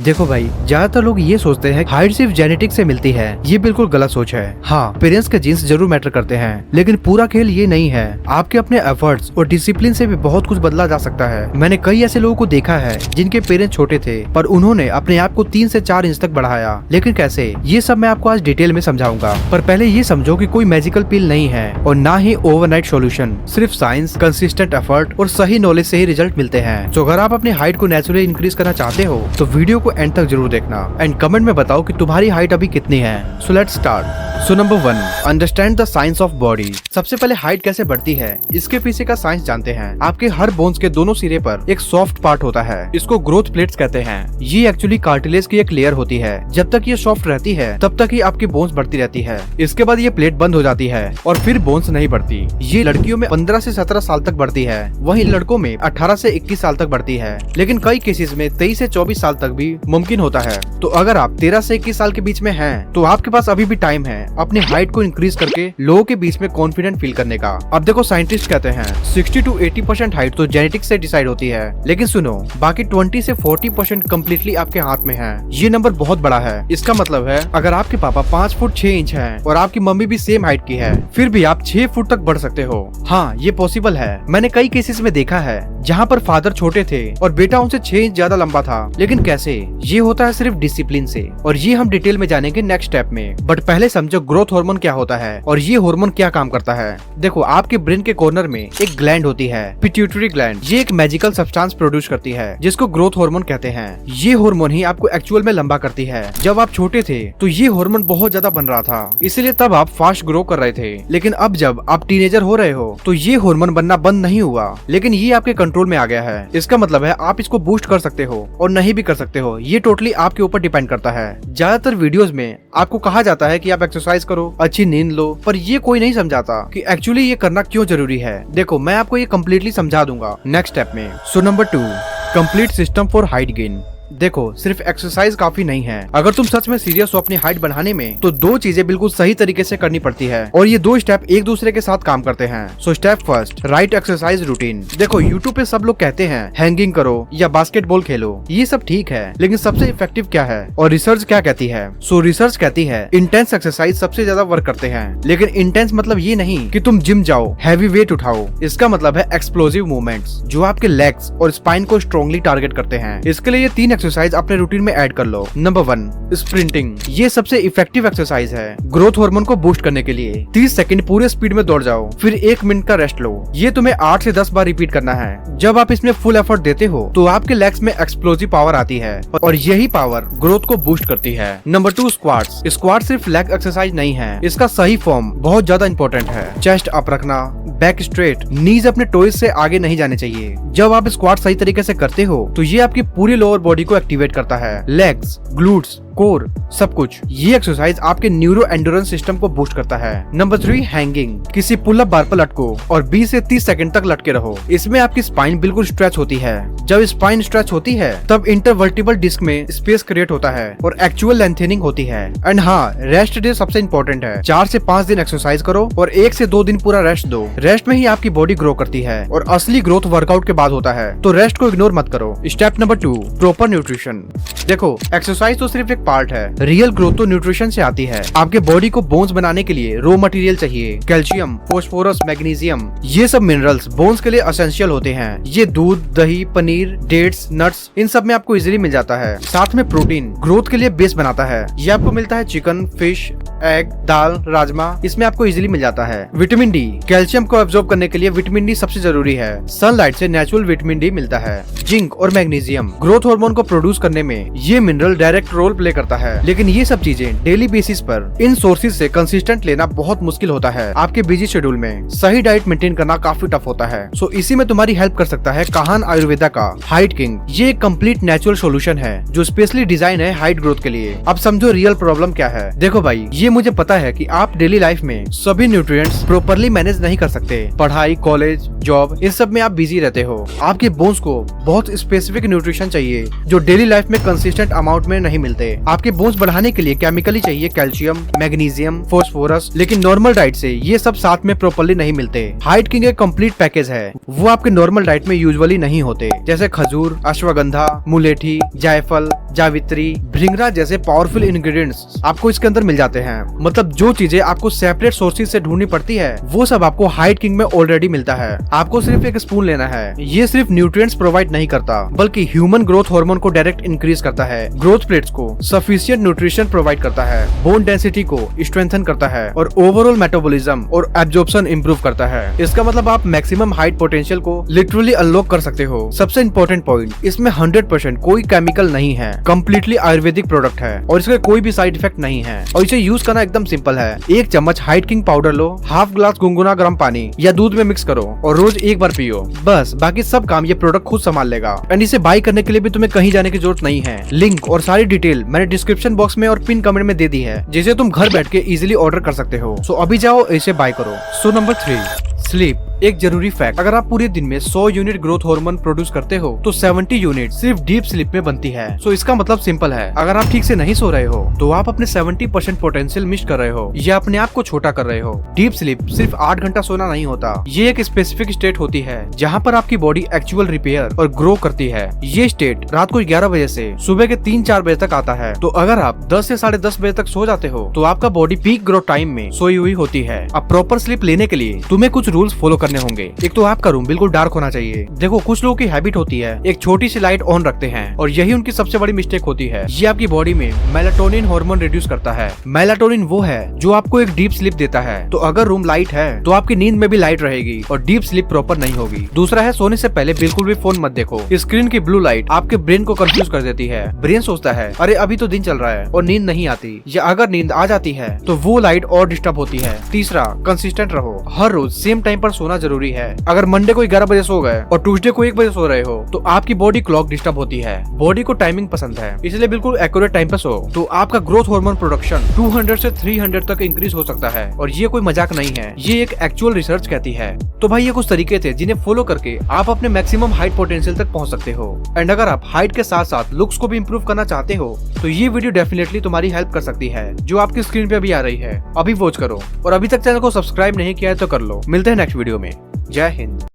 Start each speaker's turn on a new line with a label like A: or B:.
A: देखो भाई, ज्यादातर लोग ये सोचते हैं हाइट सिर्फ जेनेटिक से मिलती है। ये बिल्कुल गलत सोच है। हाँ, पेरेंट्स के जीन्स जरूर मैटर करते हैं, लेकिन पूरा खेल ये नहीं है। आपके अपने एफर्ट्स और डिसिप्लिन से भी बहुत कुछ बदला जा सकता है। मैंने कई ऐसे लोगों को देखा है जिनके पेरेंट्स छोटे थे, पर उन्होंने अपने आप को 3 से 4 इंच तक बढ़ाया। लेकिन कैसे, ये सब मैं आपको आज डिटेल में समझाऊंगा। पर पहले ये समझो कि कोई मैजिकल पिल नहीं है और ना ही ओवरनाइट सॉल्यूशन। सिर्फ साइंस, कंसिस्टेंट एफर्ट और सही नॉलेज से ही रिजल्ट मिलते हैं। तो अगर आप अपनी हाइट को नेचुरली इंक्रीज करना चाहते हो तो वीडियो को एंड तक जरूर देखना एंड कमेंट में बताओ कि तुम्हारी हाइट अभी कितनी है। So let's start. So number 1, understand the science of body. सबसे पहले हाइट कैसे बढ़ती है इसके पीछे का साइंस जानते हैं। आपके हर बोन्स के दोनों सिरे पर एक सॉफ्ट पार्ट होता है, इसको ग्रोथ प्लेट्स कहते हैं। ये एक्चुअली कार्टिलेज की एक लेयर होती है। जब तक ये सॉफ्ट रहती है तब तक ही आपकी बोन्स बढ़ती रहती है। इसके बाद ये प्लेट बंद हो जाती है और फिर बोन्स नहीं बढ़ती। ये लड़कियों में 15 से 17 साल तक बढ़ती है, वहीं लड़कों में 18 से 21 साल तक बढ़ती है। लेकिन कई केसेस में 23 से 24 साल तक भी मुमकिन होता है। तो अगर आप 13 से 21 साल के बीच में हैं, तो आपके पास अभी भी टाइम है अपनी हाइट को इंक्रीज करके लोगों के बीच में कॉन्फिडेंट फील करने का। अब देखो, साइंटिस्ट कहते हैं 60 to 80% हाइट तो जेनेटिक्स से डिसाइड होती है, लेकिन सुनो, बाकी 20 से 40% कम्प्लीटली आपके हाथ में है। ये नंबर बहुत बड़ा है। इसका मतलब है अगर आपके पापा 5 फुट 6 इंच है और आपकी मम्मी भी सेम हाइट की है, फिर भी आप 6 फुट तक बढ़ सकते हो। हाँ, ये पॉसिबल है। मैंने कई केसेस में देखा है जहाँ पर फादर छोटे थे और बेटा उनसे 6 इंच ज्यादा लंबा था। लेकिन कैसे? ये होता है सिर्फ डिसिप्लिन से, और ये हम डिटेल में जानेंगे नेक्स्ट स्टेप में। बट पहले समझो ग्रोथ हार्मोन क्या होता है और ये हार्मोन क्या काम करता है। देखो, आपके ब्रेन के कॉर्नर में एक ग्लैंड होती है, पिट्यूटरी ग्लैंड। ये एक मैजिकल सब्सटेंस प्रोड्यूस करती है जिसको ग्रोथ हार्मोन कहते हैं। ये हार्मोन ही आपको एक्चुअल में लंबा करती है। जब आप छोटे थे तो ये हार्मोन बहुत ज्यादा बन रहा था, इसलिए तब आप फास्ट ग्रो कर रहे थे। लेकिन अब जब आप टीनेजर हो रहे हो तो ये हार्मोन बनना बंद नहीं हुआ, लेकिन ये आपके कंट्रोल में आ गया है। इसका मतलब है आप इसको बूस्ट कर सकते हो और नहीं भी कर सकते हो। ये टोटली आपके ऊपर डिपेंड करता है। ज्यादातर वीडियोस में आपको कहा जाता है कि आप एक्सरसाइज करो, अच्छी नींद लो, पर ये कोई नहीं समझाता कि एक्चुअली ये करना क्यों जरूरी है। देखो, मैं आपको ये कम्प्लीटली समझा दूंगा नेक्स्ट स्टेप में। So number 2, complete system for height gain. देखो, सिर्फ एक्सरसाइज काफी नहीं है। अगर तुम सच में सीरियस हो अपनी हाइट बढ़ाने में, तो 2 चीजें बिल्कुल सही तरीके से करनी पड़ती है, और ये 2 स्टेप एक दूसरे के साथ काम करते हैं। So step first, right exercise routine. देखो, यूट्यूब पे सब लोग कहते हैं हैंगिंग करो या बास्केटबॉल खेलो। ये सब ठीक है, लेकिन सबसे इफेक्टिव क्या है और रिसर्च क्या कहती है? सो रिसर्च कहती है इंटेंस एक्सरसाइज सबसे ज्यादा वर्क करते हैं। लेकिन इंटेंस मतलब ये नहीं कि तुम जिम जाओ, हैवी वेट उठाओ। इसका मतलब है एक्सप्लोसिव मूवमेंट्स जो आपके लेग्स और स्पाइन को स्ट्रॉन्गली टारगेट करते हैं। इसके लिए ये 3 एक्सरसाइज अपने रूटीन में ऐड कर लो। Number 1, sprinting. ये सबसे इफेक्टिव एक्सरसाइज है ग्रोथ हार्मोन को बूस्ट करने के लिए। 30 सेकंड पूरे स्पीड में दौड़ जाओ, फिर 1 मिनट का रेस्ट लो। ये तुम्हें 8 से 10 बार रिपीट करना है। जब आप इसमें फुल एफर्ट देते हो तो आपके लेग्स में एक्सप्लोसिव पावर आती है, और यही पावर ग्रोथ को बूस्ट करती है। Number 2, squats. स्क्वाट सिर्फ लेग एक्सरसाइज नहीं है, इसका सही फॉर्म बहुत ज्यादा इंपॉर्टेंट है। चेस्ट अप रखना, बैक स्ट्रेट, नीज अपने टोइज से आगे नहीं जाने चाहिए। जब आप स्क्वाट सही तरीके से करते हो तो ये आपकी पूरी लोअर बॉडी को एक्टिवेट करता है, लेग्स, ग्लूट्स, कोर, सब कुछ। ये एक्सरसाइज आपके न्यूरो एंडोरेंस सिस्टम को बूस्ट करता है। Number 3, hanging. किसी पुल अप बार पर लटको और 20 से 30 सेकंड तक लटके रहो। इसमें आपकी स्पाइन बिल्कुल स्ट्रेच होती है। जब स्पाइन स्ट्रेच होती है तब इंटरवर्टिबल डिस्क में स्पेस क्रिएट होता है और एक्चुअल लेंथनिंग होती है। एंड हाँ, रेस्ट डे सबसे इंपॉर्टेंट है। 4 से 5 दिन एक्सरसाइज करो और 1 से 2 दिन पूरा रेस्ट दो। रेस्ट में ही आपकी बॉडी ग्रो करती है, और असली ग्रोथ वर्कआउट के बाद होता है, तो रेस्ट को इग्नोर मत करो। Step number 2, proper nutrition. देखो, एक्सरसाइज तो सिर्फ एक पार्ट है, रियल ग्रोथ तो न्यूट्रिशन से आती है। आपके बॉडी को बोन्स बनाने के लिए रॉ मटेरियल चाहिए, कैल्शियम, फास्फोरस, मैग्नीशियम। ये सब मिनरल्स बोन्स के लिए एसेंशियल होते हैं। ये दूध, दही, पनीर, डेट्स, नट्स, इन सब में आपको इजीली मिल जाता है। साथ में प्रोटीन ग्रोथ के लिए बेस बनाता है। ये आपको मिलता है चिकन, फिश, एग, दाल, राजमा, इसमें आपको इजीली मिल जाता है। विटामिन डी, कैल्शियम को एब्जॉर्ब करने के लिए विटामिन डी सबसे जरूरी है। सनलाइट से नेचुरल विटामिन डी मिलता है। जिंक और मैग्नीशियम ग्रोथ हार्मोन को प्रोड्यूस करने में ये मिनरल डायरेक्ट रोल प्ले करता है। लेकिन ये सब चीजें डेली बेसिस पर इन सोर्सेज से कंसिस्टेंट लेना बहुत मुश्किल होता है। आपके बिजी शेड्यूल में सही डाइट मेंटेन करना काफी टफ होता है। सो इसी में तुम्हारी हेल्प कर सकता है काहन आयुर्वेदा का हाइट किंग। ये एक कंप्लीट नेचुरल सोल्यूशन है जो स्पेशली डिजाइन है हाइट ग्रोथ के लिए। अब समझो रियल प्रॉब्लम क्या है। देखो भाई, ये मुझे पता है कि आप डेली लाइफ में सभी न्यूट्रिएंट्स प्रॉपर्ली मैनेज नहीं कर सकते। पढ़ाई, कॉलेज, जॉब, इन सब में आप बिजी रहते हो। आपके बोन्स को बहुत स्पेसिफिक न्यूट्रिशन चाहिए जो डेली लाइफ में कंसिस्टेंट अमाउंट में नहीं मिलते। आपके बोन्स बढ़ाने के लिए केमिकली चाहिए कैल्शियम, मैग्नीशियम, फास्फोरस, लेकिन नॉर्मल डाइट से ये सब साथ में प्रॉपर्ली नहीं मिलते। हाइट किंग एक कंप्लीट पैकेज है, वो आपके नॉर्मल डाइट में यूजुअली नहीं होते, जैसे खजूर, अश्वगंधा, मुलेठी, जायफल, जावित्री, भृंगराज जैसे पावरफुल इंग्रेडिएंट्स आपको इसके अंदर मिल जाते हैं। मतलब जो चीजें आपको सेपरेट सोर्सेज से ढूंढनी पड़ती है वो सब आपको हाइट किंग में ऑलरेडी मिलता है। आपको सिर्फ एक स्पून लेना है। ये सिर्फ न्यूट्रिएंट्स प्रोवाइड नहीं करता बल्कि ह्यूमन ग्रोथ हार्मोन को डायरेक्ट इंक्रीज करता है, ग्रोथ प्लेट्स को सफिशिएंट न्यूट्रिशन प्रोवाइड करता है, बोन डेंसिटी को स्ट्रेंथन करता है और ओवरऑल मेटाबॉलिज्म और एब्जॉर्प्शन इंप्रूव करता है। इसका मतलब आप मैक्सिमम हाइट पोटेंशियल को लिटरली अनलॉक कर सकते हो। सबसे इंपॉर्टेंट पॉइंट, इसमें 100% कोई केमिकल नहीं है, कम्प्लीटली आयुर्वेदिक प्रोडक्ट है और इसका कोई भी साइड इफेक्ट नहीं है और इसे यूज करना एकदम सिंपल है। एक चम्मच हाइट किंग पाउडर लो, हाफ ग्लास गुनगुना गर्म पानी या दूध में मिक्स करो और रोज एक बार पियो। बस बाकी सब काम ये प्रोडक्ट खुद संभाल लेगा। एंड इसे बाय करने के लिए भी तुम्हें कहीं जाने की जरूरत नहीं है। लिंक और सारी डिटेल मैंने डिस्क्रिप्शन बॉक्स में और पिन कमेंट में दे दी है, जिसे तुम घर बैठ के इजिली ऑर्डर कर सकते हो। सो अभी जाओ इसे बाय करो। So number 3, sleep. एक जरूरी फैक्ट, अगर आप पूरे दिन में 100 यूनिट ग्रोथ हार्मोन प्रोड्यूस करते हो तो 70 यूनिट सिर्फ डीप स्लीप में बनती है। सो इसका मतलब सिंपल है, अगर आप ठीक से नहीं सो रहे हो तो आप अपने 70% पोटेंशियल मिस कर रहे हो या अपने आप को छोटा कर रहे हो। डीप स्लीप सिर्फ 8 घंटा सोना नहीं होता, ये एक स्पेसिफिक स्टेट होती है जहाँ पर आपकी बॉडी एक्चुअल रिपेयर और ग्रो करती है। ये स्टेट रात को 11 बजे से सुबह के 3-4 बजे तक आता है। तो अगर आप 10 से 10:30 बजे तक सो जाते हो तो आपका बॉडी पीक ग्रोथ टाइम में सोई हुई होती है। अब प्रॉपर स्लीप लेने के लिए तुम्हें कुछ रूल्स फॉलो करने होंगे। एक तो आपका रूम बिल्कुल डार्क होना चाहिए। देखो कुछ लोगों की हैबिट होती है एक छोटी सी लाइट ऑन रखते हैं और यही उनकी सबसे बड़ी मिस्टेक होती है। ये आपकी बॉडी में मेलाटोनिन हार्मोन रिड्यूस करता है। मेलाटोनिन वो है जो आपको एक डीप स्लीप देता है। तो अगर रूम लाइट है तो आपकी नींद में भी लाइट रहेगी और डीप स्लीप प्रॉपर नहीं होगी। दूसरा है, सोने से पहले बिल्कुल भी फोन मत देखो। स्क्रीन की ब्लू लाइट आपके ब्रेन को कंफ्यूज कर देती है। ब्रेन सोचता है अरे अभी तो दिन चल रहा है और नींद नहीं आती, या अगर नींद आ जाती है तो वो लाइट और डिस्टर्ब होती है। तीसरा, कंसिस्टेंट रहो। हर रोज सेम टाइम पर सोना जरूरी है। अगर मंडे को 11 बजे सो गए और ट्यूसडे को 1 बजे सो रहे हो तो आपकी बॉडी क्लॉक डिस्टर्ब होती है। बॉडी को टाइमिंग पसंद है, इसलिए बिल्कुल एक्यूरेट टाइम पर सो। तो आपका ग्रोथ हार्मोन प्रोडक्शन 200 से 300 तक इंक्रीज हो सकता है और ये कोई मजाक नहीं है, ये एक एक्चुअल रिसर्च कहती है। तो भाई ये कुछ तरीके थे जिन्हें फॉलो करके आप अपने मैक्सिमम हाइट पोटेंशियल तक पहुंच सकते हो। एंड अगर आप हाइट के साथ साथ लुक्स को भी इंप्रूव करना चाहते हो तो ये वीडियो डेफिनेटली तुम्हारी हेल्प कर सकती है, जो आपकी स्क्रीन पे अभी आ रही है। अभी वॉच करो और अभी तक चैनल को सब्सक्राइब नहीं किया है तो कर लो। मिलते हैं नेक्स्ट वीडियो में। जय हिंद।